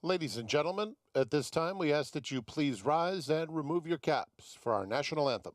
Ladies and gentlemen, at this time we ask that you please rise and remove your caps for our national anthem.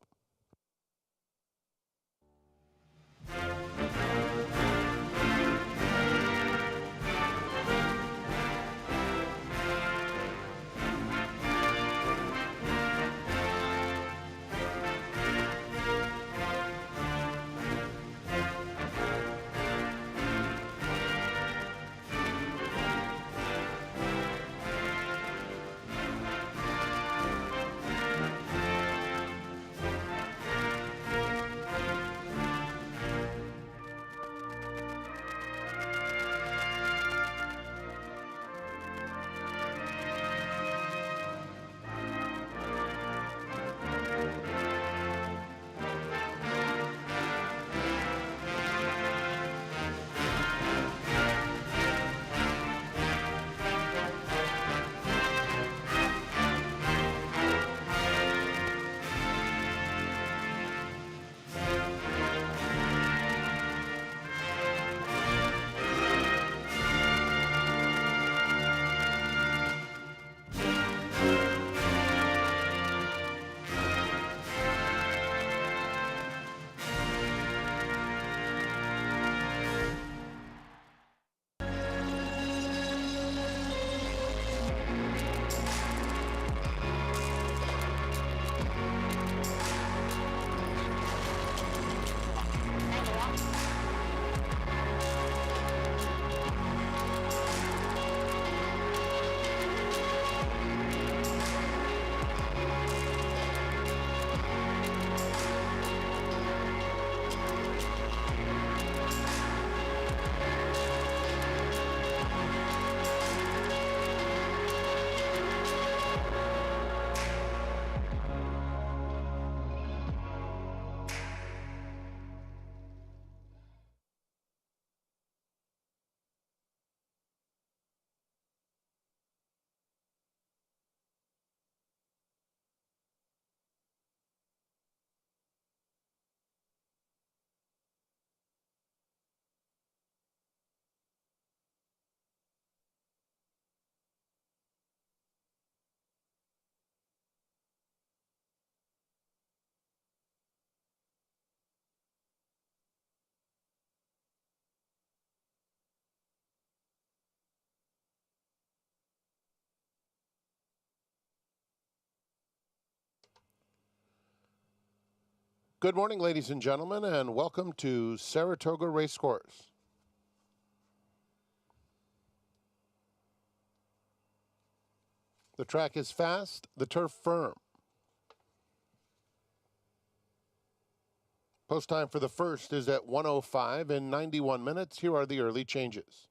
Good morning, ladies and gentlemen, and welcome to Saratoga Racecourse. The track is fast, the turf firm. Post time for the first is at 1:05 in 91 minutes. Here are the early changes.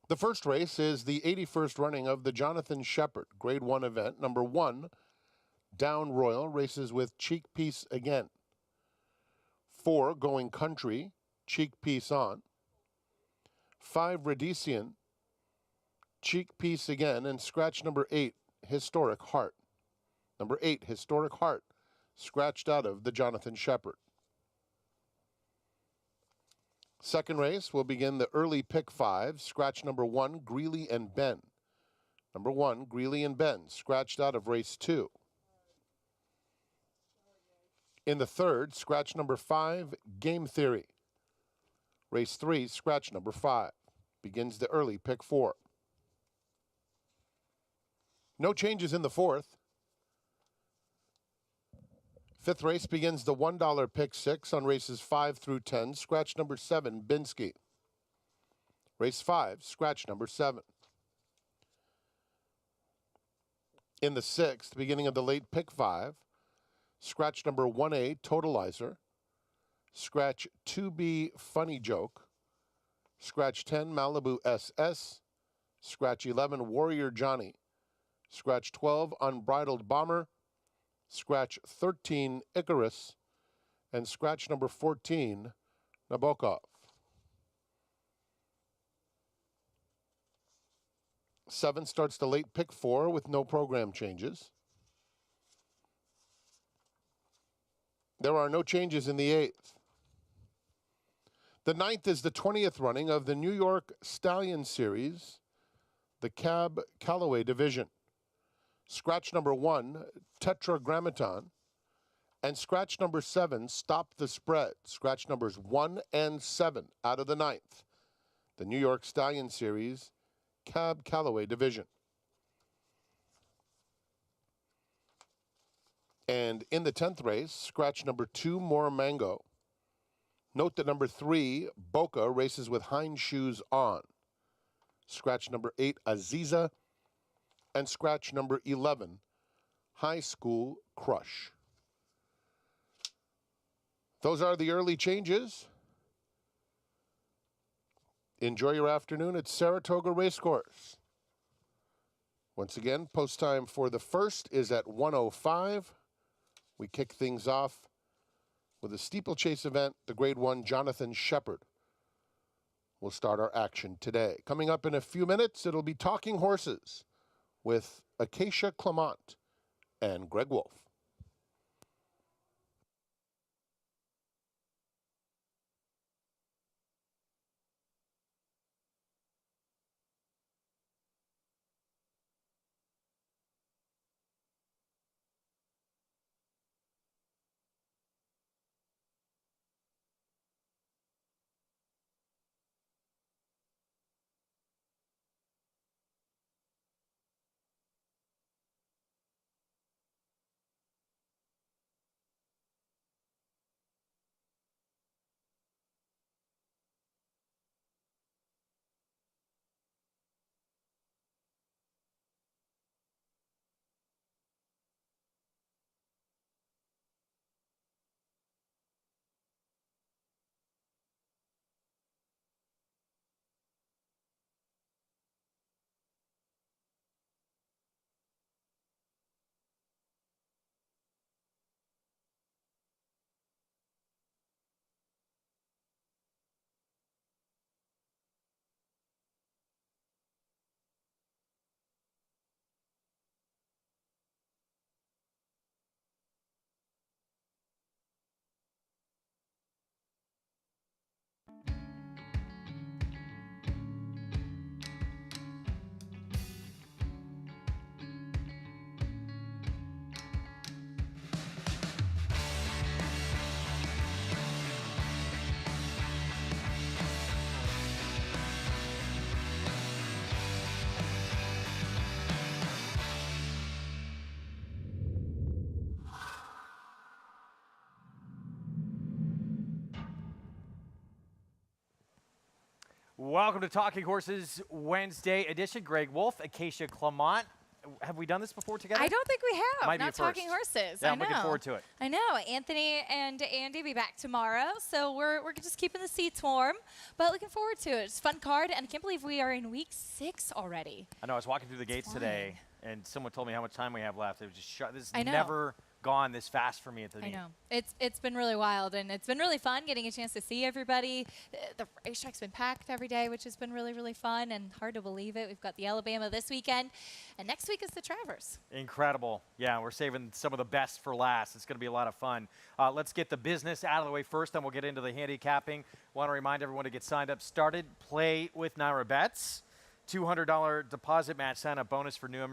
The first race is the 81st running of the Jonathan Shepard Grade 1 event. Number 1, Down Royal, races with Cheek Piece again. 4, Going Country, Cheek Piece on. 5, Radician, Cheek Piece again, and scratch number 8, Historic Heart. Number 8, Historic Heart, scratched out of the Jonathan Shepard. Second race will begin the early pick 5, scratch number 1, Greeley and Ben. Number 1, Greeley and Ben, scratched out of race 2. In the third, scratch number 5, Game Theory. Race 3, scratch number 5. Begins the early pick 4. No changes in the fourth. Fifth race begins the $1 pick 6 on races 5 through 10. Scratch number 7, Binsky. Race 5, scratch number 7. In the sixth, beginning of the late pick 5, scratch number 1A, Totalizer. Scratch 2B, Funny Joke. Scratch 10, Malibu SS. Scratch 11, Warrior Johnny. Scratch 12, Unbridled Bomber. Scratch 13, Icarus. And scratch number 14, Nabokov. 7 starts the late pick 4 with no program changes. There are no changes in the 8th. The 9th is the 20th running of the New York Stallion Series, the Cab Callaway Division. Scratch number 1, Tetragrammaton, and scratch number 7, Stop the Spread. Scratch numbers 1 and 7 out of the 9th, the New York Stallion Series, Cab Callaway Division. And in the 10th race, scratch number 2, More Mango. Note that number 3, Boca, races with hind shoes on. Scratch number 8, Aziza. And scratch number 11, High School Crush. Those are the early changes. Enjoy your afternoon at Saratoga Racecourse. Once again, post time for the first is at 1:05. We kick things off with a steeplechase event. The Grade 1 Jonathan Shepard will start our action today. Coming up in a few minutes, it'll be Talking Horses with Acacia Clement and Greg Wolf. Welcome to Talking Horses Wednesday edition. Greg Wolf, Acacia Clement. Have we done this before together? I don't think we have. Might be Not a first. Talking Horses. Yeah, I I'm know. looking forward to it. I know. Anthony and Andy will be back tomorrow, so we're just keeping the seats warm, but looking forward to it. It's a fun card, and I can't believe we are in week 6 already. I know. I was walking through the gates today, and someone told me how much time we have left. It was just this I know. never gone this fast for me at the meet. I know. It's been really wild, and it's been really fun getting a chance to see everybody. The racetrack's been packed every day, which has been really, really fun and hard to believe it. We've got the Alabama this weekend, and next week is the Travers. Incredible. Yeah, we're saving some of the best for last. It's going to be a lot of fun. Let's get the business out of the way first, then we'll get into the handicapping. Want to remind everyone to get signed up. Started play with Naira Bets. $200 deposit match sign-up bonus for new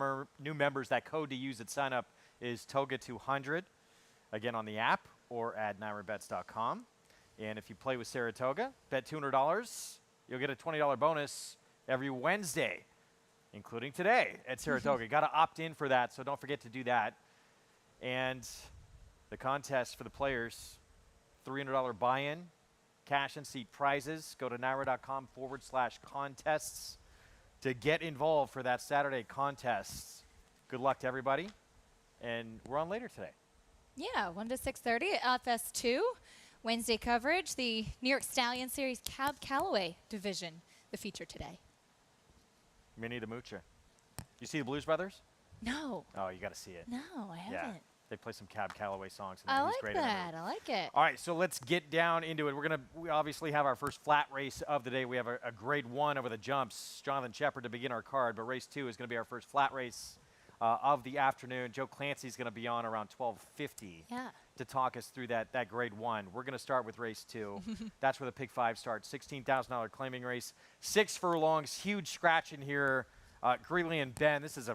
members. That code to use at sign-up is TOGA200, again on the app or at nairabets.com. And if you play with Saratoga, bet $200, you'll get a $20 bonus every Wednesday, including today at Saratoga. You got to opt in for that, so don't forget to do that. And the contest for the players, $300 buy-in, cash and seat prizes. Go to naira.com/contests to get involved for that Saturday contest. Good luck to everybody. And we're on later today. Yeah, 1 to 6:30 at FS2. Wednesday coverage, the New York Stallion Series Cab Callaway Division, the feature today. Minnie the Moocher. You see the Blues Brothers? No. Oh, you got to see it. No, I haven't. Yeah, they play some Cab Callaway songs. I like that. I like it. All right, so let's get down into it. We obviously have our first flat race of the day. We have a grade 1 over the jumps, Jonathan Shepard, to begin our card, but race 2 is going to be our first flat race of the afternoon. Joe Clancy's going to be on around 12:50 to talk us through that grade 1. We're going to start with race 2. That's where the Pick 5 starts. $16,000 claiming race. 6 furlongs, huge scratch in here. Greeley and Ben, this is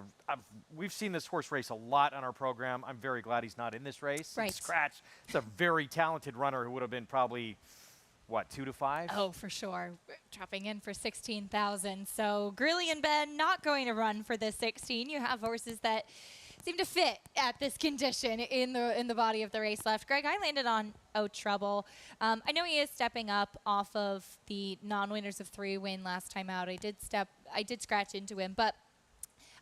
we've seen this horse race a lot on our program. I'm very glad he's not in this race. Right. Scratch. It's a very talented runner who would have been probably, what, 2 to 5? Oh, for sure. Dropping in for 16,000. So Greeley and Ben not going to run for the 16. You have horses that seem to fit at this condition in the body of the race left. Greg, I landed on Trouble. I know he is stepping up off of the non-winners of 3 win last time out. I did scratch into him, but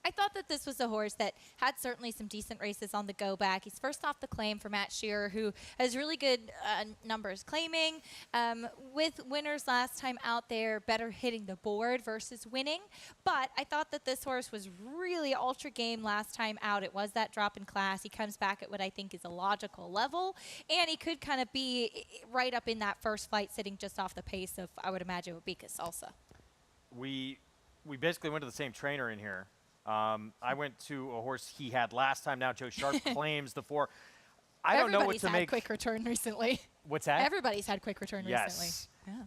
I thought that this was a horse that had certainly some decent races on the go back. He's first off the claim for Matt Shearer, who has really good numbers claiming. With winners last time out there, better hitting the board versus winning. But I thought that this horse was really ultra game last time out. It was that drop in class. He comes back at what I think is a logical level. And he could kind of be right up in that first flight, sitting just off the pace of, I would imagine, would be Salsa. We basically went to the same trainer in here. I went to a horse he had last time. Now Joe Sharp claims the 4. I don't know what to make. Everybody's had quick return recently. What's that? Everybody's had quick return recently.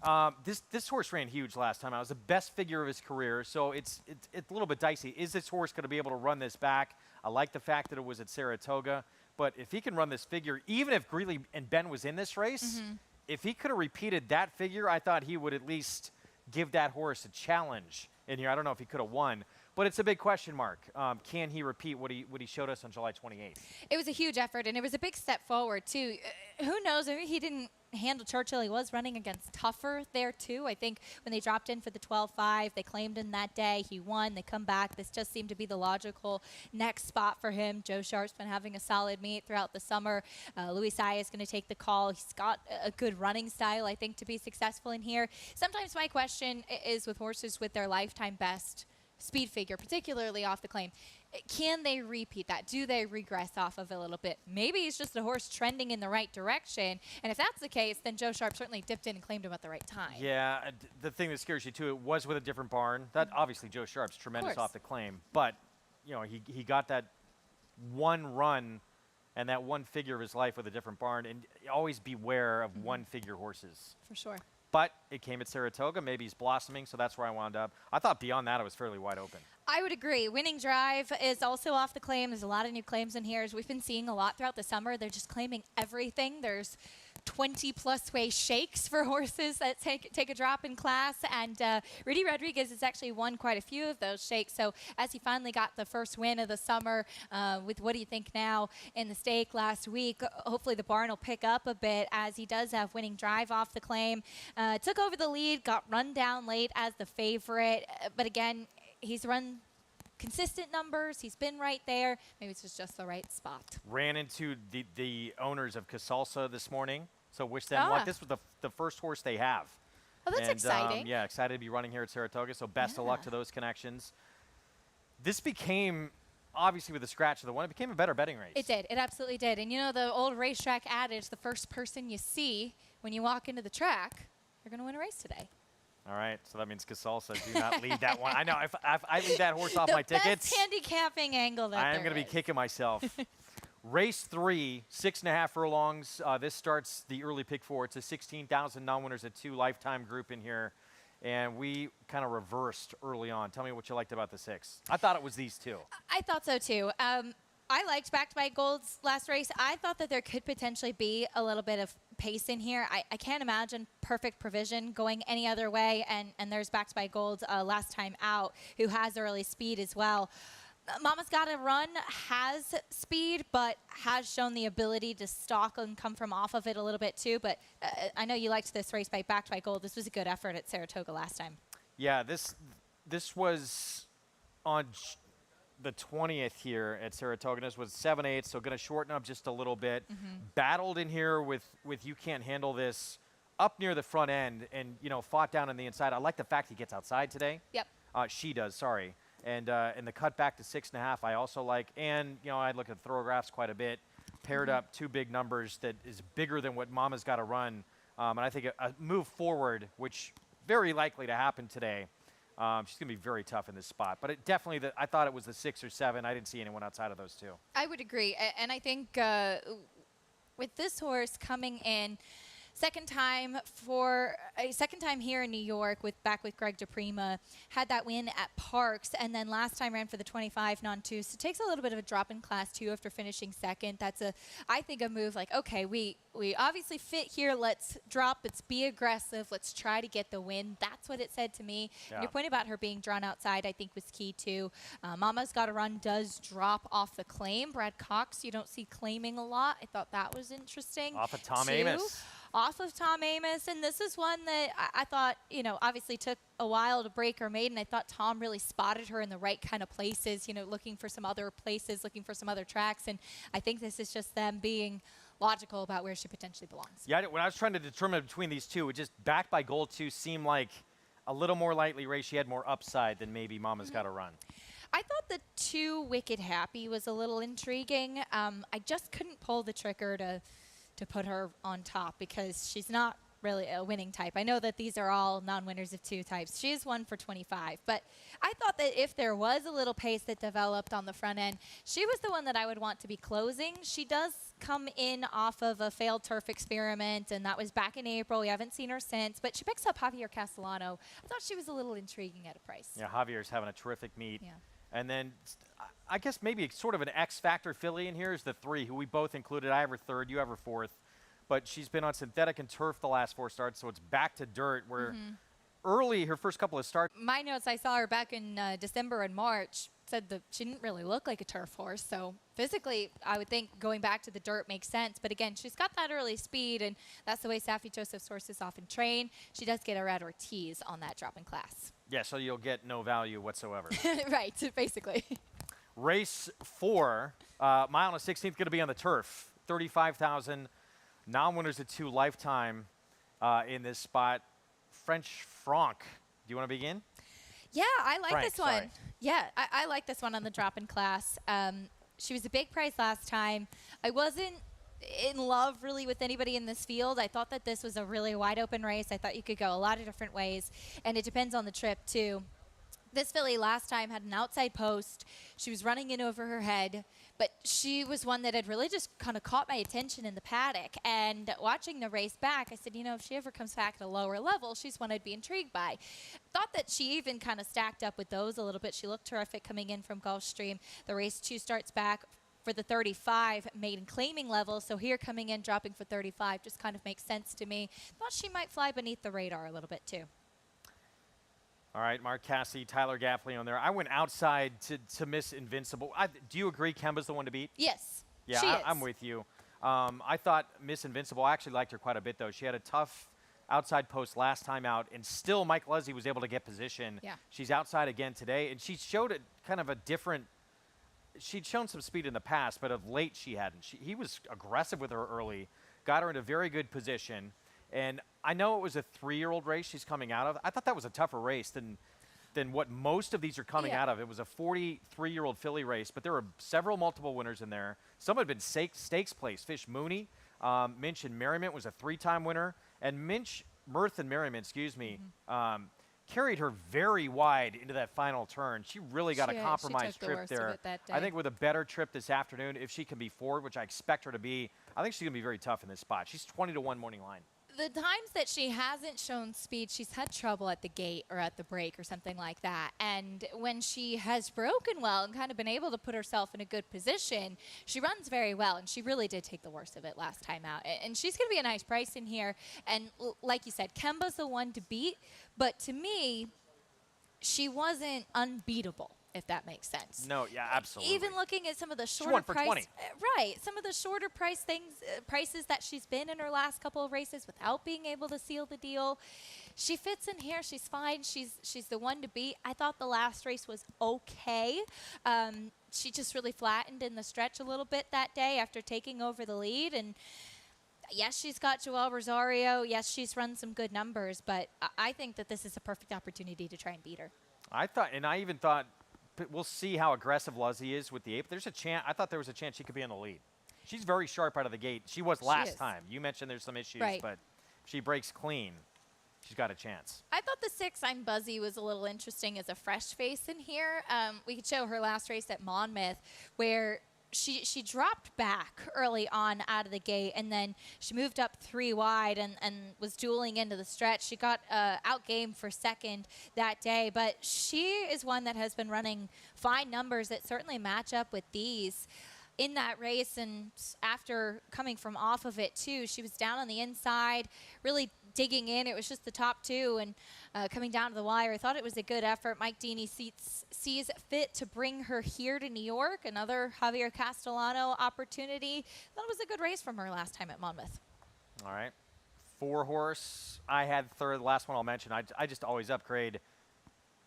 Yeah. This horse ran huge last time. It was the best figure of his career, so it's a little bit dicey. Is this horse going to be able to run this back? I like the fact that it was at Saratoga, but if he can run this figure, even if Greeley and Ben was in this race, if he could have repeated that figure, I thought he would at least give that horse a challenge in here. I don't know if he could have won. But it's a big question mark. Can he repeat what he showed us on July 28th? It was a huge effort, and it was a big step forward, too. Who knows? Maybe he didn't handle Churchill. He was running against tougher there, too. I think when they dropped in for the 12-5, they claimed him that day. He won. They come back. This just seemed to be the logical next spot for him. Joe Sharp's been having a solid meet throughout the summer. Louis Saya is going to take the call. He's got a good running style, I think, to be successful in here. Sometimes my question is with horses with their lifetime best speed figure, particularly off the claim. Can they repeat that? Do they regress off of it a little bit? Maybe he's just a horse trending in the right direction. And if that's the case, then Joe Sharp certainly dipped in and claimed him at the right time. Yeah, the thing that scares you, too, it was with a different barn. That obviously Joe Sharp's tremendous off the claim. But, you know, he got that one run and that one figure of his life with a different barn. And always beware of one-figure horses. For sure. But it came at Saratoga. Maybe he's blossoming, so that's where I wound up. I thought beyond that it was fairly wide open. I would agree. Winning Drive is also off the claim. There's a lot of new claims in here. As we've been seeing a lot throughout the summer, they're just claiming everything. There's 20-plus way shakes for horses that take a drop in class. And Rudy Rodriguez has actually won quite a few of those shakes. So as he finally got the first win of the summer with What Do You Think Now in the stake last week, hopefully the barn will pick up a bit as he does have Winning Drive off the claim. Took over the lead, got run down late as the favorite. But again, he's run consistent numbers. He's been right there. Maybe it's just the right spot. Ran into the owners of Casalsa this morning. So wish them luck. This was the first horse they have. Oh, that's exciting. Yeah, excited to be running here at Saratoga. So best of luck to those connections. This became, obviously with the scratch of the one, it became a better betting race. It did. It absolutely did. And you know the old racetrack adage, the first person you see when you walk into the track, you're going to win a race today. All right, so that means Casalsa do not lead that one. I know, if I lead that horse off my tickets. The best handicapping angle that I am going to be kicking myself. Race 3, 6.5 furlongs. This starts the early pick 4. It's a 16,000 non-winners at 2 lifetime group in here. And we kind of reversed early on. Tell me what you liked about the 6. I thought it was these 2. I thought so, too. I liked back-to-back golds last race. I thought that there could potentially be a little bit of pace in here. I can't imagine Perfect Provision going any other way. And there's back-to-back golds last time out who has early speed as well. Mama's Gotta Run has speed, but has shown the ability to stalk and come from off of it a little bit too. But I know you liked this race by back-to-back gold. This was a good effort at Saratoga last time. Yeah, this was on the 20th here at Saratoga. This was 7/8, so going to shorten up just a little bit. Battled in here with You Can't Handle This up near the front end and, you know, fought down on the inside. I like the fact he gets outside today. Yep. She does, sorry. And the cut back to 6.5 I also like. And, you know, I look at the throwographs quite a bit. Paired up 2 big numbers that is bigger than what Mama's Gotta Run. And I think a move forward, which very likely to happen today, She's going to be very tough in this spot. But it definitely, I thought it was the 6 or 7. I didn't see anyone outside of those two. I would agree. And I think with this horse coming in, second time here in New York back with Greg DePrima, had that win at Parks, and then last time ran for the 25 non-2. So it takes a little bit of a drop in class too after finishing second. That's I think a move like, okay, we obviously fit here. Let's drop. Let's be aggressive. Let's try to get the win. That's what it said to me. Yeah. Your point about her being drawn outside, I think, was key too. Mama's Gotta Run does drop off the claim. Brad Cox, you don't see claiming a lot. I thought that was interesting. Off of Tom too. Amos. Off of Tom Amos, and this is one that I thought, obviously took a while to break her maiden. I thought Tom really spotted her in the right kind of places, looking for some other places, looking for some other tracks, and I think this is just them being logical about where she potentially belongs. Yeah, when I was trying to determine between these two, it just backed by Gold 2 seemed like a little more lightly raced. She had more upside than maybe Mama's Gotta Run. I thought the 2 Wicked Happy was a little intriguing. I just couldn't pull the trigger to put her on top because she's not really a winning type. I know that these are all non-winners of 2 types. She is 1 for 25, but I thought that if there was a little pace that developed on the front end, she was the one that I would want to be closing. She does come in off of a failed turf experiment, and that was back in April. We haven't seen her since, but she picks up Javier Castellano. I thought she was a little intriguing at a price. Yeah, Javier's having a terrific meet. Yeah. And then I guess maybe sort of an X-factor filly in here is the 3, who we both included. I have her 3rd, you have her 4th. But she's been on synthetic and turf the last 4 starts, so it's back to dirt where early, her first couple of starts. My notes, I saw her back in December and March, said that she didn't really look like a turf horse. So physically, I would think going back to the dirt makes sense. But again, she's got that early speed, and that's the way Safi Joseph's horses often train. She does get a red Ortiz on that drop in class. Yeah, so you'll get no value whatsoever. Right, basically. Race 4, mile and a 16th, going to be on the turf. 35,000. Non-winners at 2 lifetime in this spot. French Franc. Do you want to begin? Yeah, I like Frank, this one. sorry. Yeah, I like this one on the drop-in class. She was a big price last time. I wasn't in love really with anybody in this field. I thought that this was a really wide-open race. I thought you could go a lot of different ways, and it depends on the trip, too. This filly last time had an outside post. She was running in over her head, but she was one that had really just kind of caught my attention in the paddock. And watching the race back, I said, if she ever comes back at a lower level, she's one I'd be intrigued by. Thought that she even kind of stacked up with those a little bit. She looked terrific coming in from Gulfstream. The race 2 starts back for the 35 maiden claiming level. So here coming in, dropping for 35 just kind of makes sense to me. Thought she might fly beneath the radar a little bit too. All right, Mark Cassidy, Tyler Gaffley on there. I went outside to Miss Invincible. Do you agree Kemba's the one to beat? Yes. Yeah, she is. I'm with you. I thought Miss Invincible, I actually liked her quite a bit, though. She had a tough outside post last time out, and still Mike Leslie was able to get position. Yeah. She's outside again today, and she showed it kind of a different – she'd shown some speed in the past, but of late she hadn't. He was aggressive with her early, got her in a very good position. And I know it was a 3-year-old race she's coming out of. I thought that was a tougher race than what most of these are coming out of. It was a 43-year-old filly race, but there were several multiple winners in there. Some had been stakes place. Fish Mooney, Minch and Merriment was a 3-time winner. And Mirth and Merriment, carried her very wide into that final turn. She really got a compromised trip there. I think with a better trip this afternoon, if she can be forward, which I expect her to be, I think she's going to be very tough in this spot. She's 20-1 morning line. The times that she hasn't shown speed, she's had trouble at the gate or at the break or something like that. And when she has broken well and kind of been able to put herself in a good position, she runs very well. And she really did take the worst of it last time out. And she's going to be a nice price in here. And like you said, Kemba's the one to beat. But to me, she wasn't unbeatable, if that makes sense. No, yeah, absolutely. Even looking at some of the shorter won for price, 20. Right, some of the shorter prices that she's been in her last couple of races without being able to seal the deal, she fits in here. She's fine. She's the one to beat. I thought the last race was okay. She just really flattened in the stretch a little bit that day after taking over the lead. And yes, she's got Joel Rosario. Yes, she's run some good numbers, but I think that this is a perfect opportunity to try and beat her. I even thought. We'll see how aggressive Luzzie is with the ape. There's a chance. I thought there was a chance she could be in the lead. She's very sharp out of the gate. She was last time. You mentioned there's some issues, but she breaks clean. she's got a chance. I thought the 6, I'm Buzzy, was a little interesting as a fresh face in here. We could show her last race at Monmouth where she dropped back early on out of the gate, and then she moved up 3 wide and was dueling into the stretch. She got outgamed for second that day, but she is one that has been running fine numbers that certainly match up with these in that race. And after coming from off of it too, she was down on the inside, really digging in. It was just the top 2 and coming down to the wire. I thought it was a good effort. Mike Deeney sees fit to bring her here to New York. Another Javier Castellano opportunity. Thought it was a good race from her last time at Monmouth. All right. 4 horse. I had third. The last one I'll mention. I just always upgrade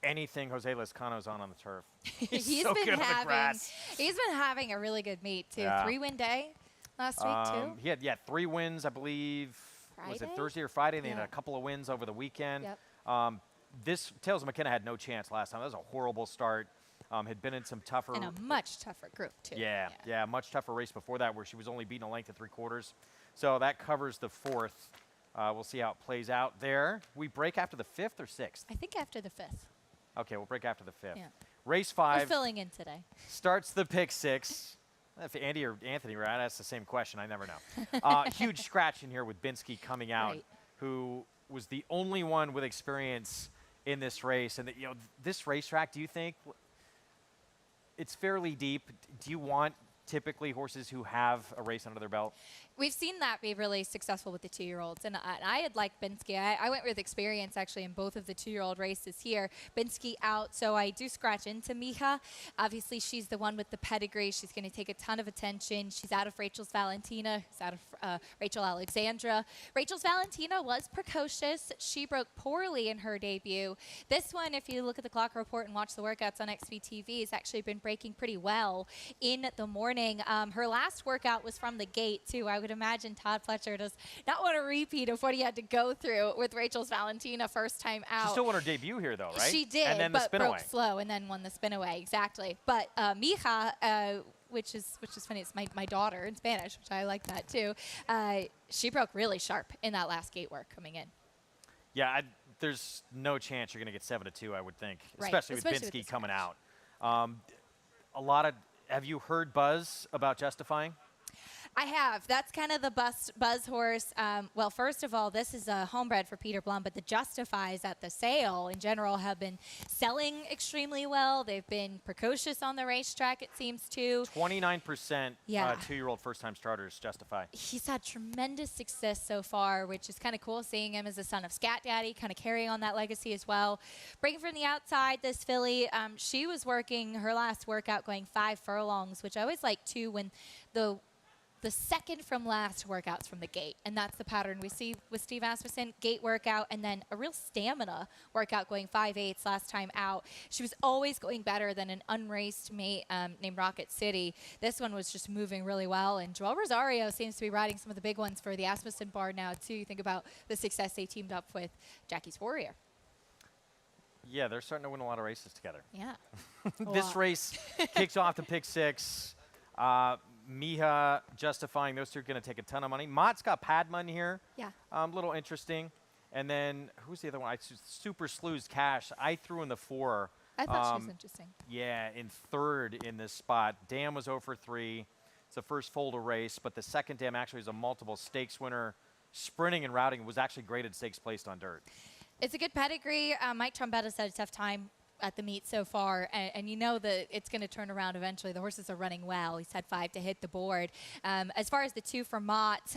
anything Jose Lezcano's on the turf. He's so good on the grass. He's been having a really good meet too. Yeah. 3-win day last week too. He had 3 wins, I believe. Friday? Was it Thursday or Friday? And he Yeah. had a couple of wins over the weekend. Yep. This Tails McKenna had no chance last time. That was a horrible start. Had been in some tougher. And a much tougher group too. Yeah, much tougher race before that where she was only beaten a length of 3/4. So that covers the 4th. We'll see how it plays out there. We break after the 5th or 6th? I think after the 5th. Okay, we'll break after the 5th. Yeah. Race We're 5 filling in today. starts the pick 6. If Andy or Anthony were at, that's the same question. I never know. Huge scratch in here with Binsky coming out, Right. who was the only one with experience in this race. And this racetrack, do you think it's fairly deep? Do you want typically horses who have a race under their belt? We've seen that be really successful with the 2-year-olds, and I had liked Binsky. I went with experience actually in both of the 2-year-old races here. Binsky out, so I do scratch into Mija. Obviously, she's the one with the pedigree. She's going to take a ton of attention. She's out of Rachel's Valentina. She's out of Rachel Alexandra. Rachel's Valentina was precocious. She broke poorly in her debut. This one, if you look at the clock report and watch the workouts on XVTV, has actually been breaking pretty well in the morning. Her last workout was from the gate, too. I would imagine Todd Fletcher does not want a repeat of what he had to go through with Rachel's Valentina first time out. She still won her debut here, though, right? She did, and then but the spin broke away. slow and then won the spin away, exactly. But Mija, which is funny, it's my daughter in Spanish, which I like that too. She broke really sharp in that last gate work coming in. Yeah, there's no chance you're going to get 7-2, I would think, Right, especially with especially with Binsky the coming scratch. out. Have you heard buzz about Justifying? I have. That's kind of the buzz horse. Well, first of all, this is a homebred for Peter Blum, but the Justifies at the sale in general have been selling extremely well. They've been precocious on the racetrack, it seems, too. 29% Yeah. 2-year-old first-time starters Justify. He's had tremendous success so far, which is kind of cool seeing him as the son of Scat Daddy, kind of carrying on that legacy as well. Breaking from the outside, this filly, she was working her last workout going 5 furlongs, which I always like, too, when the second from last workouts from the gate. And that's the pattern we see with Steve Asmussen. Gate workout and then a real stamina workout going 5/8 last time out. She was always going better than an unraced mate named Rocket City. This one was just moving really well. And Joel Rosario seems to be riding some of the big ones for the Asmussen bar now, too. You think about the success they teamed up with Jackie's Warrior. Yeah, they're starting to win a lot of races together. Yeah. This race kicks off the pick 6. Mija, Justifying, those two are going to take a ton of money. Mott's got Padma in here. Yeah. A little interesting. And then, who's the other one? Super Slews Cash. I threw in the 4. I thought she was interesting. Yeah, in 3rd in this spot. Dam was 0 for 3. It's the first foal to race, but the second Dam actually is a multiple stakes winner. Sprinting and routing was actually great at stakes placed on dirt. It's a good pedigree. Mike Trombetta's had a tough time at the meet so far, and you know that it's going to turn around eventually. The horses are running well. He's had 5 to hit the board. As far as the 2 for Mott,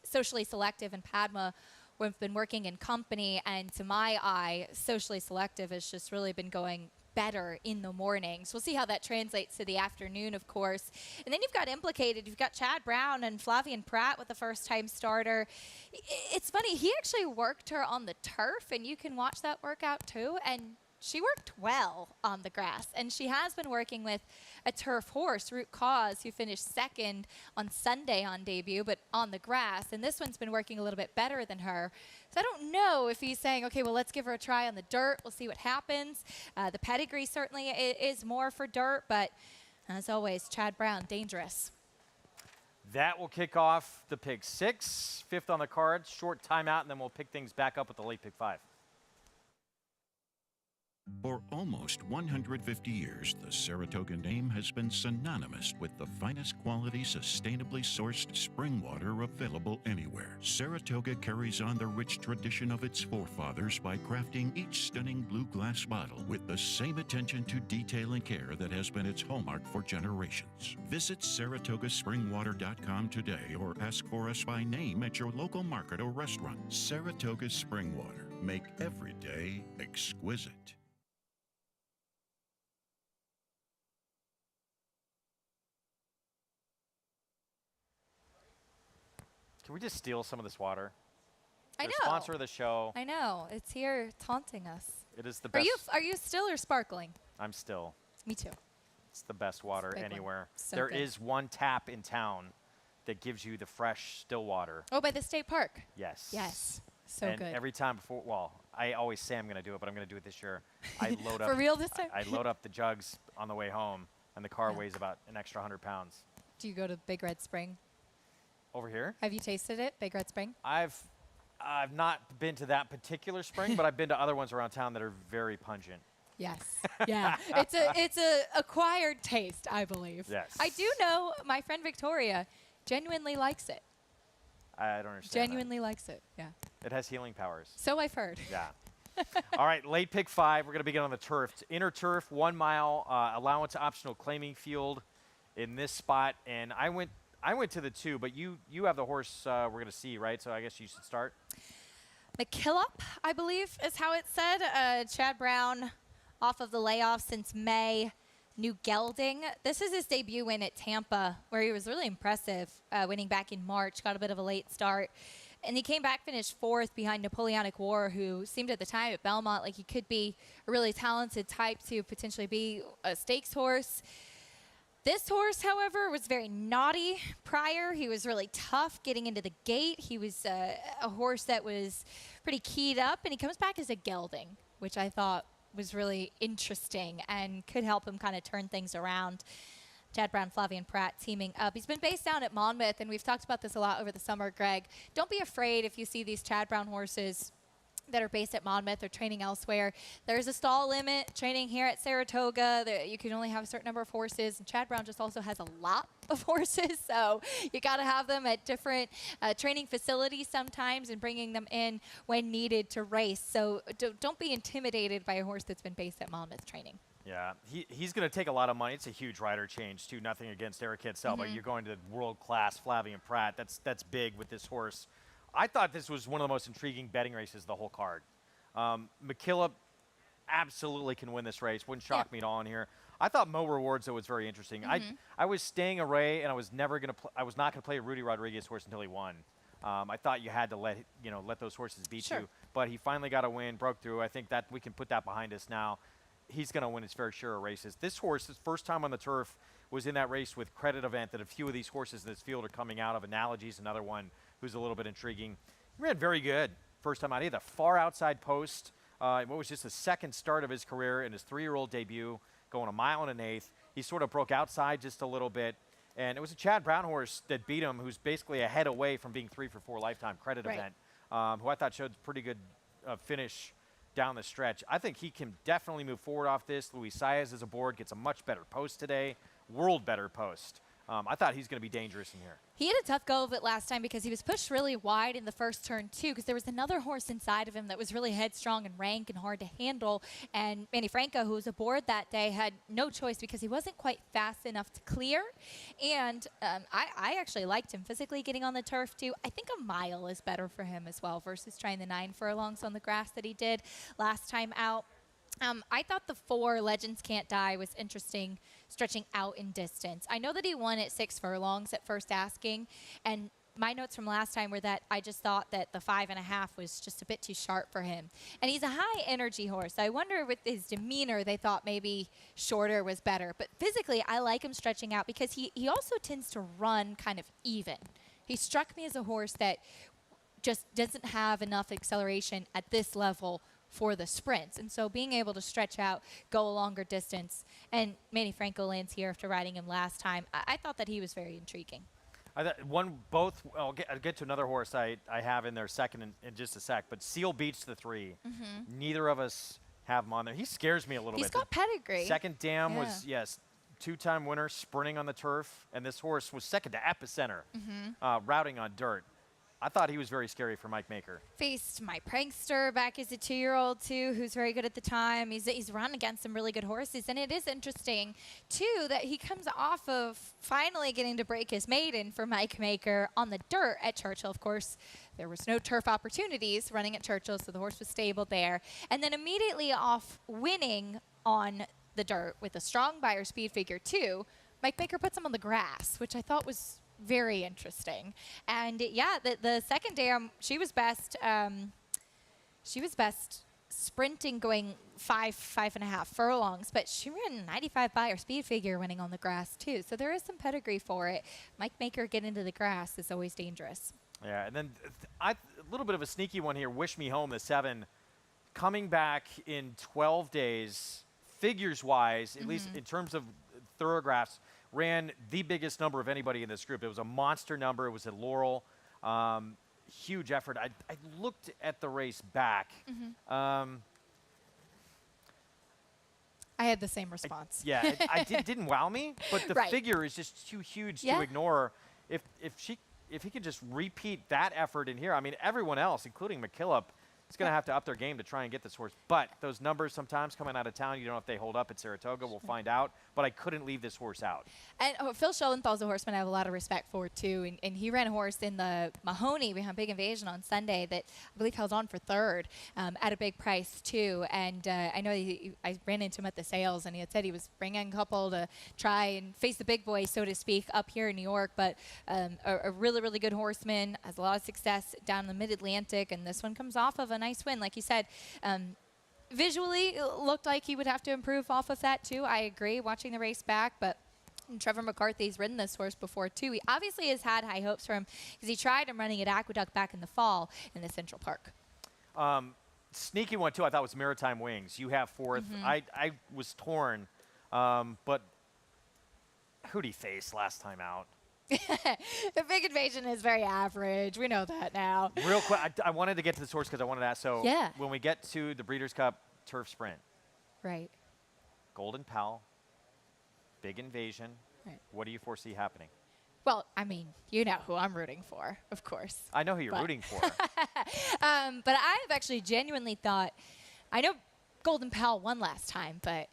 Socially Selective and Padma, we've been working in company, and to my eye, Socially Selective has just really been going better in the mornings. We'll see how that translates to the afternoon, of course. And then you've got Implicated. You've got Chad Brown and Flavian Pratt with the first-time starter. It's funny. He actually worked her on the turf, and you can watch that workout too. And she worked well on the grass, and she has been working with a turf horse, Root Cause, who finished 2nd on Sunday on debut, but on the grass. And this one's been working a little bit better than her. So I don't know if he's saying, okay, well, let's give her a try on the dirt. We'll see what happens. The pedigree certainly is more for dirt, but as always, Chad Brown, dangerous. That will kick off the pick 6. 5th on the card, short timeout, and then we'll pick things back up with the late pick 5. For almost 150 years, the Saratoga name has been synonymous with the finest quality, sustainably sourced spring water available anywhere. Saratoga carries on the rich tradition of its forefathers by crafting each stunning blue glass bottle with the same attention to detail and care that has been its hallmark for generations. Visit SaratogaSpringwater.com today or ask for us by name at your local market or restaurant. Saratoga Spring Water. Make every day exquisite. Can we just steal some of this water? I They're know. Sponsor of the show. I know. It's here taunting us. It is the Are best. you still or sparkling? I'm still. Me too. It's the best water big one. anywhere. So There good. is one tap in town that gives you the fresh still water. Oh, by the state park. Yes. Yes. So And good. every time before, well, I always say I'm going to do it, but I'm going to do it this year. I load up. For real this time? I load up the jugs on the way home, and the car Yeah. weighs about an extra 100 pounds. Do you go to Big Red Spring? Over here, Have you tasted it, Big Red Spring? I've not been to that particular spring, but I've been to other ones around town that are very pungent. Yes. Yeah. It's a acquired taste, I believe. Yes. I do know my friend Victoria genuinely likes it. I don't understand. Genuinely likes it. Yeah. It has healing powers. So I've heard. Yeah. All right, late pick 5. We're going to begin on the turf. It's inner turf, 1 mile, allowance optional claiming field in this spot. And I went to the 2, but you have the horse we're going to see, right? So I guess you should start. McKillop, I believe is how it's said. Chad Brown off of the layoff since May. New gelding. This is his debut win at Tampa, where he was really impressive, winning back in March. Got a bit of a late start. And he came back, finished 4th behind Napoleonic War, who seemed at the time at Belmont like he could be a really talented type to potentially be a stakes horse. This horse, however, was very naughty prior. He was really tough getting into the gate. He was a horse that was pretty keyed up, and he comes back as a gelding, which I thought was really interesting and could help him kind of turn things around. Chad Brown, Flavian Pratt teaming up. He's been based down at Monmouth, and we've talked about this a lot over the summer, Greg. Don't be afraid if you see these Chad Brown horses that are based at Monmouth or training elsewhere. There's a stall limit training here at Saratoga. You can only have a certain number of horses, and Chad Brown just also has a lot of horses, so you got to have them at different training facilities sometimes and bringing them in when needed to race. So don't be intimidated by a horse that's been based at Monmouth training. Yeah, he's going to take a lot of money. It's a huge rider change, too. Nothing against Eric Hetzel, but you're going to world-class Flavian Pratt. That's big with this horse. I thought this was one of the most intriguing betting races of the whole card. McKillop absolutely can win this race. Wouldn't shock me at all in here. I thought Mo Rewards, though, was very interesting. I was staying away, and I was not going to play a Rudy Rodriguez horse until he won. I thought you had to let those horses beat you. But he finally got a win, broke through. I think that we can put that behind us now. He's going to win his fair share of races. This horse, his first time on the turf, was in that race with Credit Event that a few of these horses in this field are coming out of. Analogy's another one who's a little bit intriguing. He ran very good first time out. He had the far outside post. What was just the second start of his career in his 3-year-old debut, going 1 1/8. He sort of broke outside just a little bit. And it was a Chad Brown horse that beat him, who's basically a head away from being 3 for 4 lifetime Credit Event, who I thought showed pretty good finish down the stretch. I think he can definitely move forward off this. Luis Saez is aboard, gets a much better post today, world better post. I thought he's going to be dangerous in here. He had a tough go of it last time because he was pushed really wide in the first turn, too, because there was another horse inside of him that was really headstrong and rank and hard to handle. And Manny Franco, who was aboard that day, had no choice because he wasn't quite fast enough to clear. And I actually liked him physically getting on the turf, too. I think a mile is better for him as well versus trying the 9 furlongs on the grass that he did last time out. I thought the 4 Legends Can't Die was interesting, stretching out in distance. I know that he won at 6 furlongs at first asking, and my notes from last time were that I just thought that the 5.5 was just a bit too sharp for him. And he's a high energy horse. I wonder with his demeanor, they thought maybe shorter was better. But physically, I like him stretching out because he also tends to run kind of even. He struck me as a horse that just doesn't have enough acceleration at this level for the sprints. And so being able to stretch out, go a longer distance, and Manny Franco lands here after riding him last time, I thought that he was very intriguing. I'll get to another horse I have in there second in just a sec, but Seal Beach the 3. Neither of us have him on there. He scares me a little He's bit. got pedigree. Second Dam was, yes, 2-time winner, sprinting on the turf, and this horse was second to Epicenter, routing on dirt. I thought he was very scary for Mike Maker. Faced my prankster back as a 2-year-old too, who's very good at the time. He's run against some really good horses, and it is interesting too that he comes off of finally getting to break his maiden for Mike Maker on the dirt at Churchill. Of course, there was no turf opportunities running at Churchill, so the horse was stable there, and then immediately off winning on the dirt with a strong buyer speed figure too, Mike Maker puts him on the grass, which I thought was very interesting. And yeah, the second Dam, she was best. She was best sprinting, going 5.5 furlongs, but she ran 95 buyer speed figure winning on the grass too. So there is some pedigree for it. Mike Maker getting into the grass is always dangerous. Yeah, and then a little bit of a sneaky one here. Wish Me Home, the 7, coming back in 12 days, figures-wise, at least in terms of thoroughgraphs, ran the biggest number of anybody in this group. It was a monster number. It was at Laurel. Huge effort. I looked at the race back. I had the same response. It didn't wow me, but the figure is just too huge to ignore. If he could just repeat that effort in here, I mean, everyone else, including McKillop, is going to have to up their game to try and get this horse. But those numbers sometimes coming out of town, you don't know if they hold up at Saratoga. We'll find out. But I couldn't leave this horse out. And Phil Schoenthal's a horseman I have a lot of respect for, too. And he ran a horse in the Mahoney behind Big Invasion on Sunday that I believe held on for third at a big price, too. And I know I ran into him at the sales, and he had said he was bringing a couple to try and face the big boy, so to speak, up here in New York. But a really, really good horseman, has a lot of success down in the Mid-Atlantic. And this one comes off of a nice win. Like you said, visually, it looked like he would have to improve off of that, too. I agree, watching the race back, but Trevor McCarthy's ridden this horse before, too. He obviously has had high hopes for him because he tried him running at Aqueduct back in the fall in the Central Park. Sneaky one, too, I thought was Maritime Wings. You have fourth. I was torn, but who'd he face last time out? The Big Invasion is very average. We know that now. Real quick, I wanted to get to this horse because I wanted to ask. So Yeah. when we get to the Breeders' Cup Turf Sprint, Right. Golden Pal, Big Invasion, Right. what do you foresee happening? Well, I mean, you know who I'm rooting for, of course. I know who you're rooting for. But I've actually genuinely thought, I know Golden Pal won last time, but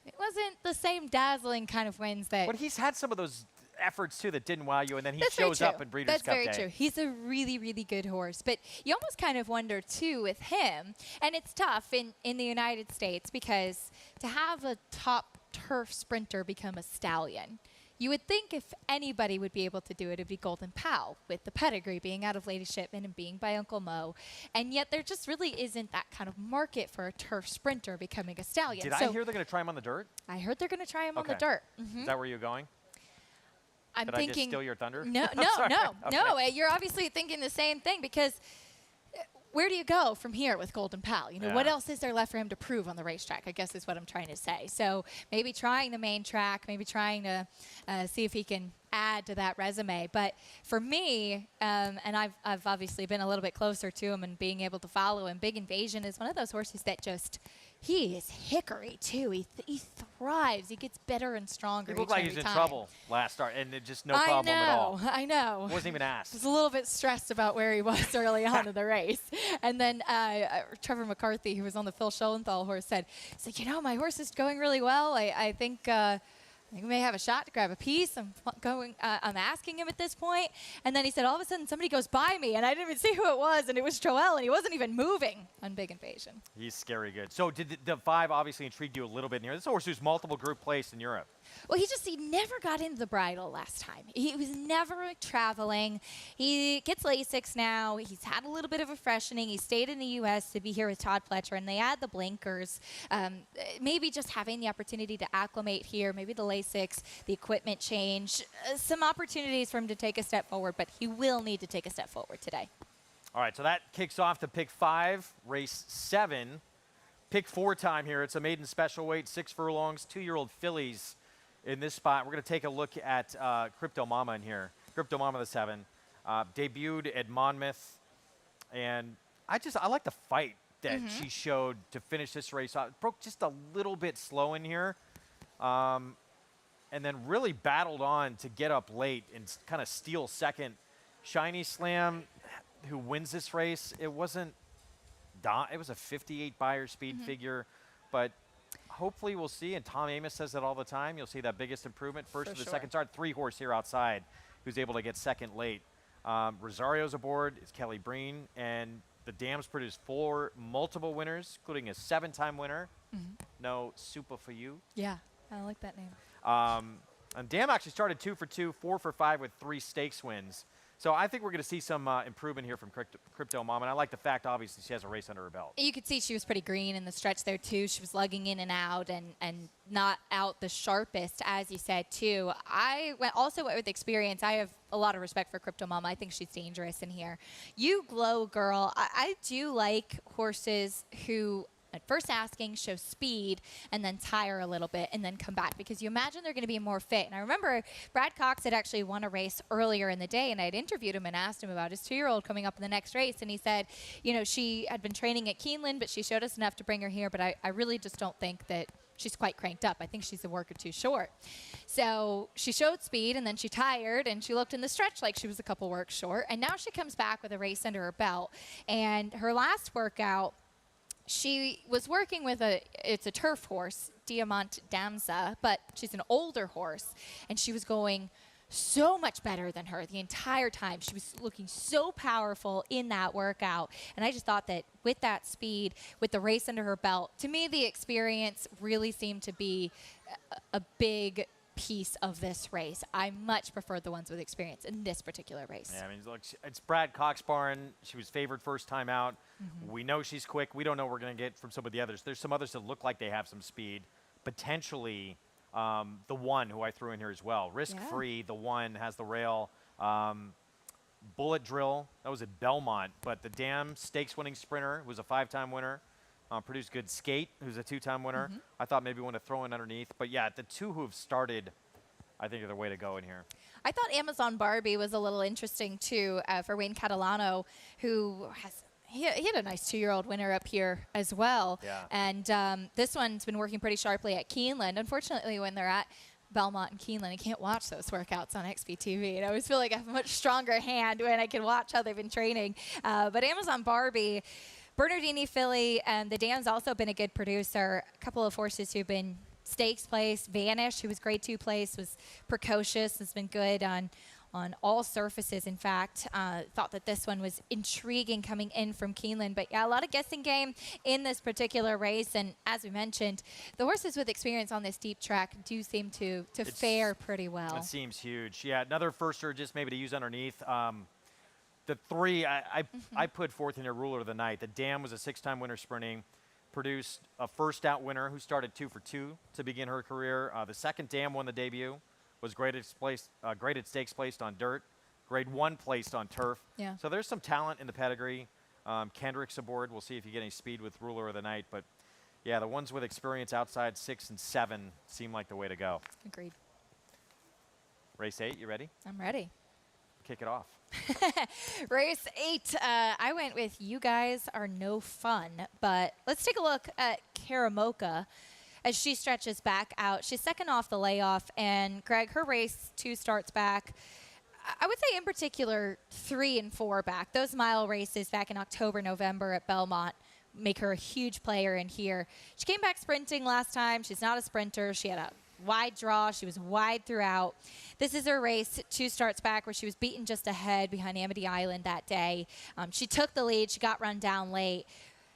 it wasn't the same dazzling kind of wins that. But he's had some of those efforts, too, that didn't wow you, and then he That's very shows up true. in Breeders' Cup Day. That's very true. He's a really, really good horse. But you almost kind of wonder, too, with him, and it's tough in the United States because to have a top turf sprinter become a stallion, you would think if anybody would be able to do it, it'd be Golden Pal, with the pedigree being out of Lady Shipman and being by Uncle Mo. And yet there just really isn't that kind of market for a turf sprinter becoming a stallion. Did I hear they're going to try him on the dirt? I heard they're going to try him on the dirt. Is that where you're going? I'm Did thinking. I just steal your thunder? No. You're obviously thinking the same thing because where do you go from here with Golden Pal? You know, what else is there left for him to prove on the racetrack, I guess is what I'm trying to say. So maybe trying the main track, maybe trying to see if he can add to that resume. But for me, and I've obviously been a little bit closer to him and being able to follow him, Big Invasion is one of those horses that just, he is hickory, too. He thrives. He gets better and stronger. He looked like he was in trouble last start, and just no problem at all. I know. Wasn't even asked. Was a little bit stressed about where he was early on in the race. And then Trevor McCarthy, who was on the Phil Schoenthal horse, said, you know, my horse is going really well. I think we may have a shot to grab a piece. I'm asking him at this point. And then he said, all of a sudden, somebody goes by me, and I didn't even see who it was, and it was Joel, and he wasn't even moving on Big Invasion. He's scary good. So did the 5 obviously intrigued you a little bit in here? This is a horse who's multiple group placed in Europe. Well, he never got into the bridle last time. He was never traveling. He gets Lasix now. He's had a little bit of a freshening. He stayed in the U.S. to be here with Todd Fletcher, and they add the blinkers. Maybe just having the opportunity to acclimate here, maybe the Lasix, the equipment change, some opportunities for him to take a step forward, but he will need to take a step forward today. All right, so that kicks off the pick 5, race 7. Pick 4 time here. It's a maiden special weight, 6 furlongs, 2-year-old fillies in this spot. We're going to take a look at Crypto Mama in here. Crypto Mama the 7. Debuted at Monmouth, and I like the fight that she showed to finish this race off. Broke just a little bit slow in here, and then really battled on to get up late and kind of steal second. Shiny Slam, who wins this race, it wasn't. It was a 58 buyer speed figure, but hopefully we'll see, and Tom Amos says that all the time, you'll see that biggest improvement. First to the second start, 3-horse here outside who's able to get second late. Rosario's aboard, it's Kelly Breen, and the Dams produced 4 multiple winners, including a 7-time winner. No Super for you. Yeah, I like that name. And Dam actually started 2 for 2, 4 for 5 with 3 stakes wins. So I think we're going to see some improvement here from Crypto Mom, and I like the fact, obviously, she has a race under her belt. You could see she was pretty green in the stretch there, too. She was lugging in and out and not out the sharpest, as you said, too. I also went with experience. I have a lot of respect for Crypto Mama. I think she's dangerous in here. You glow, girl. I do like horses who at first asking, show speed, and then tire a little bit, and then come back, because you imagine they're going to be more fit. And I remember Brad Cox had actually won a race earlier in the day, and I had interviewed him and asked him about his 2-year-old coming up in the next race, and he said, you know, she had been training at Keeneland, but she showed us enough to bring her here, but I really just don't think that she's quite cranked up. I think she's a work or two short. So she showed speed, and then she tired, and she looked in the stretch like she was a couple works short, and now she comes back with a race under her belt. And her last workout, she was working with it's a turf horse, Diamant Damsa, but she's an older horse, and she was going so much better than her the entire time. She was looking so powerful in that workout, and I just thought that with that speed, with the race under her belt, to me the experience really seemed to be a big piece of this race. I much prefer the ones with experience in this particular race. Yeah, I mean, look, it's Brad Cox barn. She was favored first time out. We know she's quick. We don't know what we're going to get from some of the others. There's some others that look like they have some speed. Potentially the one who I threw in here as well. Risk Free, the one has the rail. Bullet Drill, that was at Belmont. But the Dam stakes winning sprinter was a 5-time winner. Produced good Skate, who's a 2-time winner. I thought maybe want to throw in underneath. But, yeah, the 2 who have started, I think, are the way to go in here. I thought Amazon Barbie was a little interesting, too, for Wayne Catalano, who he had a nice 2-year-old winner up here as well. Yeah. And this one's been working pretty sharply at Keeneland. Unfortunately, when they're at Belmont and Keeneland, I can't watch those workouts on XBTV. And I always feel like I have a much stronger hand when I can watch how they've been training. But Amazon Barbie, Bernardini filly, and the Dam's also been a good producer. A couple of horses who've been stakes place. Vanish, who was grade 2 place, was precocious, has been good on all surfaces. In fact, thought that this one was intriguing coming in from Keeneland. But yeah, a lot of guessing game in this particular race. And as we mentioned, the horses with experience on this deep track do seem to fare pretty well. It seems huge. Yeah, another firster just maybe to use underneath. The 3, I put fourth in your Ruler of the Night. The Dam was a 6-time winner sprinting. Produced a first out winner who started 2 for 2 to begin her career. The second Dam won the debut. Was graded stakes placed on dirt. Grade 1 placed on turf. Yeah. So there's some talent in the pedigree. Kendrick's aboard. We'll see if you get any speed with Ruler of the Night. But, yeah, the ones with experience outside 6 and 7 seem like the way to go. Agreed. Race 8, you ready? I'm ready. Kick it off. Race 8, I went with You Guys Are No Fun, but let's take a look at Karamoka as she stretches back out. She's second off the layoff, and Greg, her race 2 starts back. I would say in particular 3 and 4 back. Those mile races back in October, November at Belmont make her a huge player in here. She came back sprinting last time. She's not a sprinter. She had a wide draw. She was wide throughout. This is her race 2 starts back, where she was beaten just ahead behind Amity Island that day. She took the lead. She got run down late.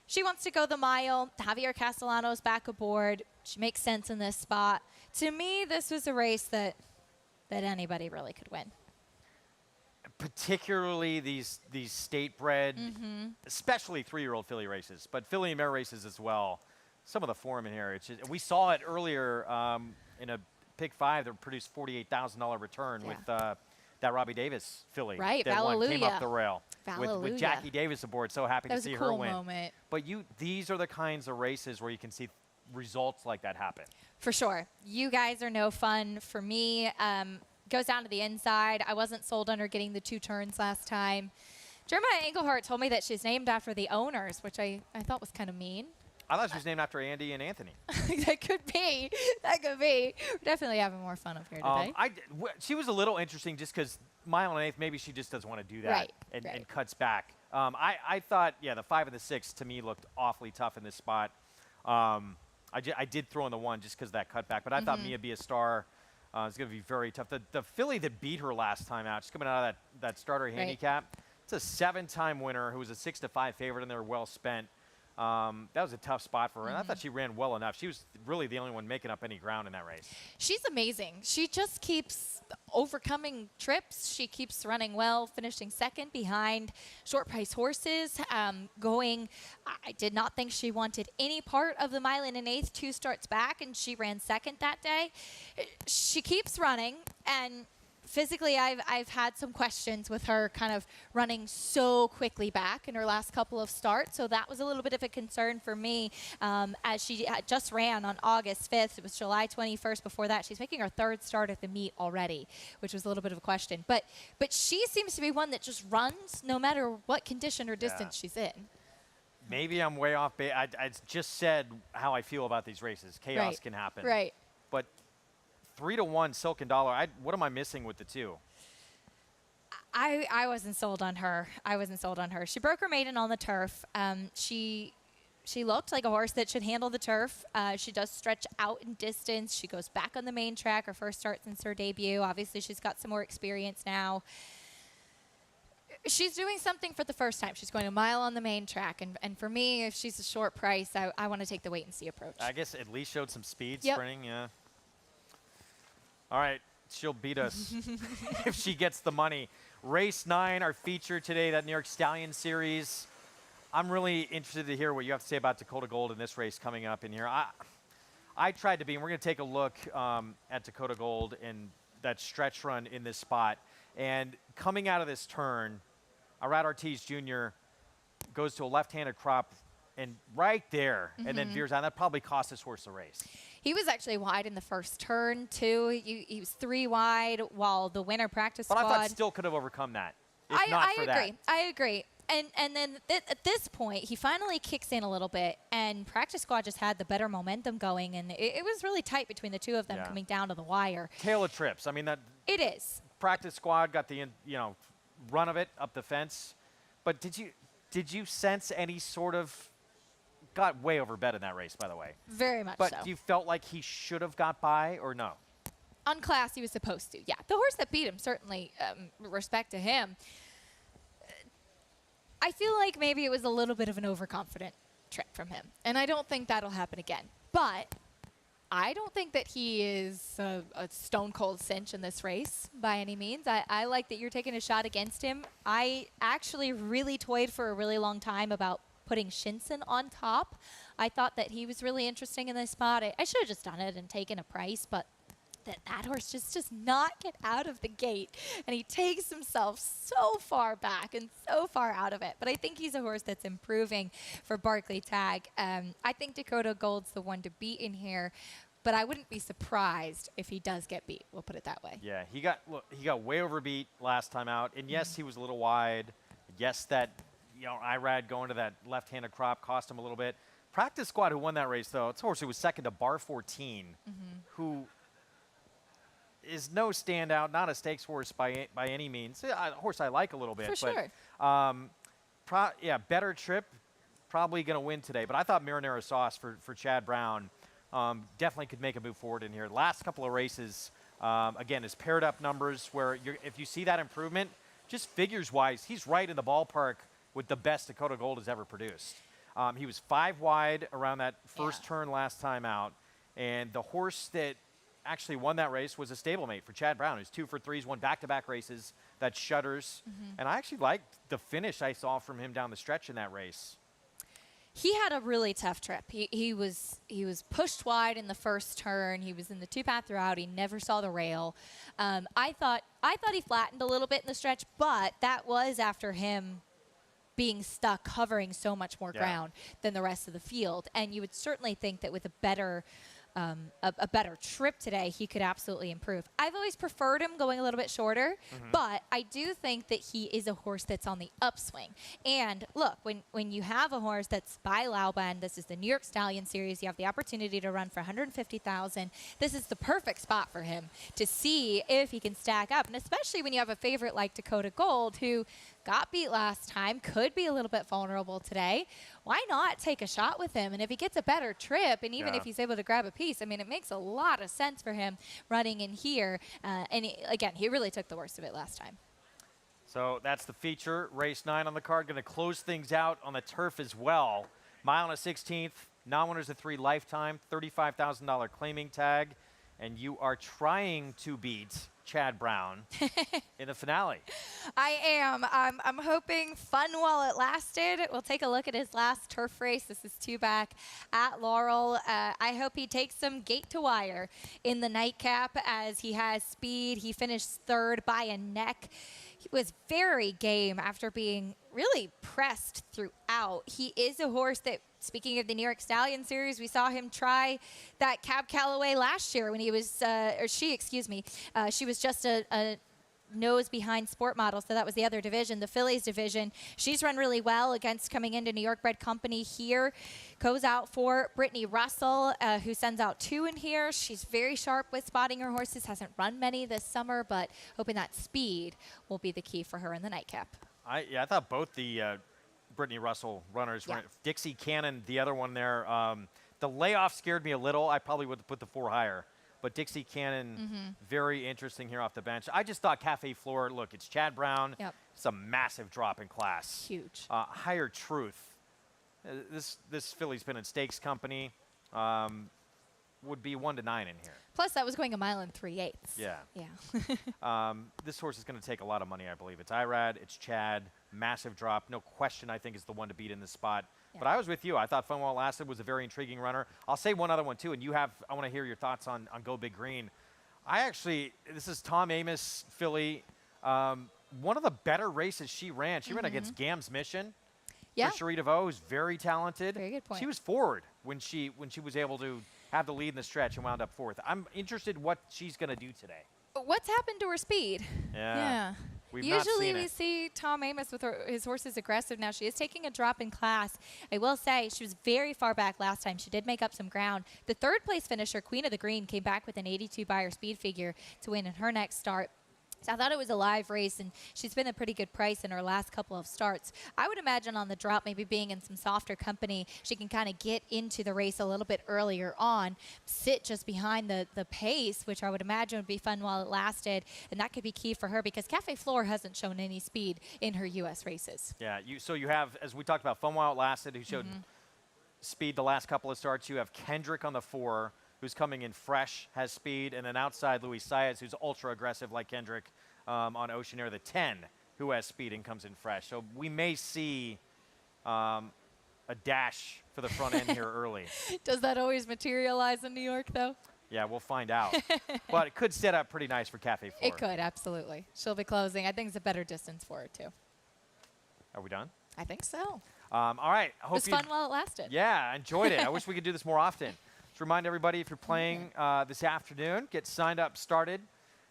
She wants to go the mile. Javier Castellano's back aboard. She makes sense in this spot. To me, this was a race that anybody really could win. Particularly these state-bred, especially 3-year-old filly races, but filly and mare races as well. Some of the form in here. It's just, we saw it earlier in a Pick 5 that produced $48,000 return with that Robbie Davis filly. Right, that Vallelujah. came up the rail with Vallelujah. Jackie Davis aboard. So happy That to was see a cool her win. moment. But these are the kinds of races where you can see results like that happen. For sure. You Guys Are No Fun for me. goes down to the inside. I wasn't sold on her getting the 2 turns last time. Jeremiah Englehart told me that she's named after the owners, which I thought was kind of mean. I thought she was named after Andy and Anthony. That could be. That could be. We're definitely having more fun up here today. She was a little interesting just because mile and 1/8, maybe she just doesn't want to do that Right, and cuts back. I thought, the 5 and the 6 to me looked awfully tough in this spot. I did throw in the 1 just because of that cutback, but I thought Mia Be a Star is going to be very tough. The filly that beat her last time out, she's coming out of that starter handicap. It's a 7-time winner who was a 6-5 favorite, and they're well spent. That was a tough spot for her, and I thought she ran well enough. She was really the only one making up any ground in that race. She's amazing. She just keeps overcoming trips. She keeps running well, finishing second behind short price horses. I did not think she wanted any part of the 1 1/8, 2 starts back, and she ran second that day. She keeps running, and physically, I've had some questions with her kind of running so quickly back in her last couple of starts. So that was a little bit of a concern for me as she just ran on August 5th. It was July 21st. Before that, she's making her 3rd start at the meet already, which was a little bit of a question. But she seems to be one that just runs no matter what condition or distance she's in. Maybe I'm way off. I just said how I feel about these races. Chaos can happen. Right. But 3-1 Silk and Dollar. What am I missing with the 2? I wasn't sold on her. She broke her maiden on the turf. She looked like a horse that should handle the turf. She does stretch out in distance. She goes back on the main track. Her first start since her debut. Obviously, she's got some more experience now. She's doing something for the first time. She's going a mile on the main track. And for me, if she's a short price, I want to take the wait-and-see approach. I guess at least showed some speed sprinting, Yep. All right, she'll beat us if she gets the money. Race 9, our feature today, that New York Stallion Series. I'm really interested to hear what you have to say about Dakota Gold in this race coming up in here. I tried to be, and we're going to take a look at Dakota Gold and that stretch run in this spot. And coming out of this turn, Arad Ortiz Jr. goes to a left-handed crop and right there, and then veers out. That probably cost this horse a race. He was actually wide in the first turn, too. He was 3 wide while the winner practice But squad. I thought still could have overcome that. If not for that. I agree. And then at this point, he finally kicks in a little bit, and practice squad just had the better momentum going, and it was really tight between the two of them coming down to the wire. Tail of trips. I mean, that It is. practice squad got the run of it up the fence. But did you sense any sort of got way overbet in that race, by the way? Very much But so. you felt like he should have got by or no? On class, he was supposed to. Yeah, the horse that beat him, certainly respect to him. I feel like maybe it was a little bit of an overconfident trip from him, and I don't think that'll happen again. But I don't think that he is a stone-cold cinch in this race by any means. I like that you're taking a shot against him. I actually really toyed for a really long time about putting Shinson on top. I thought that he was really interesting in this spot. I should have just done it and taken a price, but that horse just does not get out of the gate, and he takes himself so far back and so far out of it. But I think he's a horse that's improving for Barclay Tag. I think Dakota Gold's the one to beat in here, but I wouldn't be surprised if he does get beat. We'll put it that way. Yeah, he got way overbeat last time out, and yes, he was a little wide. Yes, that Irad going to that left-handed crop cost him a little bit. Practice squad who won that race, though, it's a horse who was second to Bar 14, who is no standout, not a stakes horse by any means. A horse I like a little bit. For sure. Better trip, probably going to win today. But I thought Marinara Sauce for Chad Brown definitely could make a move forward in here. Last couple of races, again, his paired up numbers where if you see that improvement, just figures-wise, he's right in the ballpark with the best Dakota Gold has ever produced. He was 5 wide around that first turn last time out, and the horse that actually won that race was a stablemate for Chad Brown, who's 2 for 3s, won back-to-back races, that Shutters, and I actually liked the finish I saw from him down the stretch in that race. He had a really tough trip. He was pushed wide in the first turn. He was in the 2-path throughout. He never saw the rail. I thought he flattened a little bit in the stretch, but that was after him being stuck covering so much more ground than the rest of the field. And you would certainly think that with a better a better trip today, he could absolutely improve. I've always preferred him going a little bit shorter, but I do think that he is a horse that's on the upswing. And look, when you have a horse that's by Lauband, this is the New York Stallion Series, you have the opportunity to run for $150,000. This is the perfect spot for him to see if he can stack up, and especially when you have a favorite like Dakota Gold, who got beat last time, could be a little bit vulnerable today. Why not take a shot with him? And if he gets a better trip, and even if he's able to grab a piece, I mean, it makes a lot of sense for him running in here. Again, he really took the worst of it last time. So that's the feature. Race 9 on the card. Going to close things out on the turf as well. Mile and a 16th. Non-winners of 3 lifetime. $35,000 claiming tag. And you are trying to beat Chad Brown in the finale. I am. I'm hoping fun while it lasted. We'll take a look at his last turf race. This is 2 back at Laurel. I hope he takes some gate to wire in the nightcap as he has speed. He finished 3rd by a neck. He was very game after being really pressed throughout. He is a horse that, speaking of the New York Stallion Series, we saw him try that Cab Calloway last year when he was, she was just a nose behind Sport Model, so that was the other division, the fillies division. She's run really well against coming into New York bred company here. Goes out for Brittany Russell, who sends out 2 in here. She's very sharp with spotting her horses, hasn't run many this summer, but hoping that speed will be the key for her in the nightcap. I thought both the Brittany Russell runners were. Dixie Cannon, the other one there. The layoff scared me a little. I probably would have put the 4 higher. But Dixie Cannon, very interesting here off the bench. I just thought Cafe Floor, look, it's Chad Brown. It's a massive drop in class. Huge. Higher Truth. This filly's been in stakes company. Would be 1 to 9 in here. Plus, that was going a mile and 3/8. Yeah. This horse is going to take a lot of money, I believe. It's Irad, it's Chad, massive drop. No question, I think, is the one to beat in this spot. But I was with you. I thought Fun While It Lasted was a very intriguing runner. I'll say one other one, too, and I want to hear your thoughts on Go Big Green. This is Tom Amos filly. One of the better races she ran. She ran against Gam's Mission. Yeah. Cherie DeVoe is very talented. Very good point. She was forward when she was able to have the lead in the stretch and wound up 4th. I'm interested what she's going to do today. What's happened to her speed? Yeah. Usually we see Tom Amos with his horses aggressive. Now she is taking a drop in class. I will say she was very far back last time. She did make up some ground. The 3rd place finisher, Queen of the Green, came back with an 82 buyer speed figure to win in her next start. So I thought it was a live race, and she's been a pretty good price in her last couple of starts. I would imagine on the drop, maybe being in some softer company, she can kind of get into the race a little bit earlier on, sit just behind the pace, which I would imagine would be fun while it lasted, and that could be key for her because Cafe Floor hasn't shown any speed in her U.S. races. Yeah, so you have, as we talked about, Fun While It Lasted, who showed speed the last couple of starts. You have Kendrick on the 4, who's coming in fresh, has speed, and then outside Luis Saez, who's ultra aggressive like Kendrick on Oceaneer, the 10, who has speed and comes in fresh. So we may see a dash for the front end here early. Does that always materialize in New York, though? Yeah, we'll find out. But it could set up pretty nice for Cafe Floor. It could, absolutely. She'll be closing. I think it's a better distance for her, too. Are we done? I think so. All right. It was fun while it lasted. Yeah, I enjoyed it. I wish we could do this more often. To remind everybody, if you're playing this afternoon, get signed up, started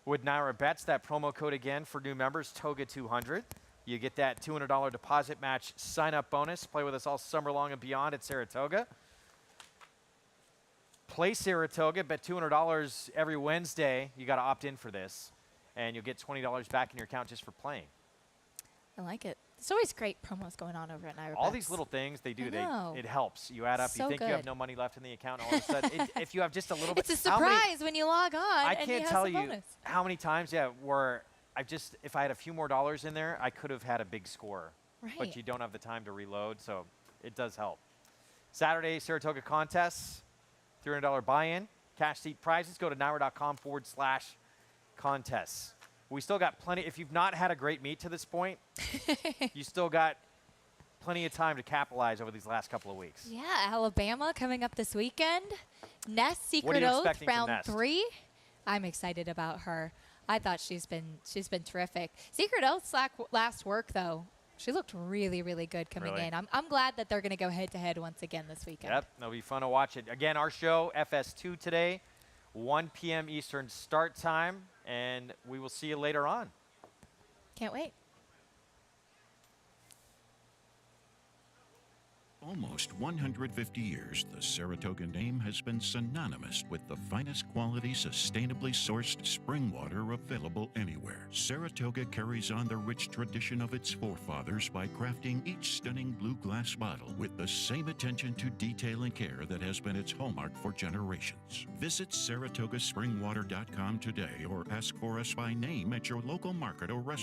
with Naira Bets. That promo code again for new members, TOGA200. You get that $200 deposit match sign-up bonus. Play with us all summer long and beyond at Saratoga. Play Saratoga, bet $200 every Wednesday. You got to opt in for this, and you'll get $20 back in your account just for playing. I like it. There's always great promos going on over at Naira All Bets. these little things they do, I it helps. You add up, So you think you good. have no money left in the account, all of a sudden, if you have just a little bit. It's a surprise when you log on I and can't you have tell some you bonus. how many times, where if I had a few more dollars in there, I could have had a big score. Right. But you don't have the time to reload, so it does help. Saturday, Saratoga contests, $300 buy-in, cash seat prizes. Go to naira.com/contests. We still got plenty. If you've not had a great meet to this point, you still got plenty of time to capitalize over these last couple of weeks. Yeah, Alabama coming up this weekend. Ness, What are Secret you Oath, expecting from round Ness? 3. I'm excited about her. I thought she's been terrific. Secret Oath's last work, though, She looked really, really good coming Really? in. I'm glad that they're going to go head-to-head once again this weekend. Yep, it'll be fun to watch it. Again, our show, FS2 today, 1 p.m. Eastern start time, and we will see you later on. Can't wait. Almost 150 years, the Saratoga name has been synonymous with the finest quality, sustainably sourced spring water available anywhere. Saratoga carries on the rich tradition of its forefathers by crafting each stunning blue glass bottle with the same attention to detail and care that has been its hallmark for generations. Visit SaratogaSpringwater.com today or ask for us by name at your local market or restaurant.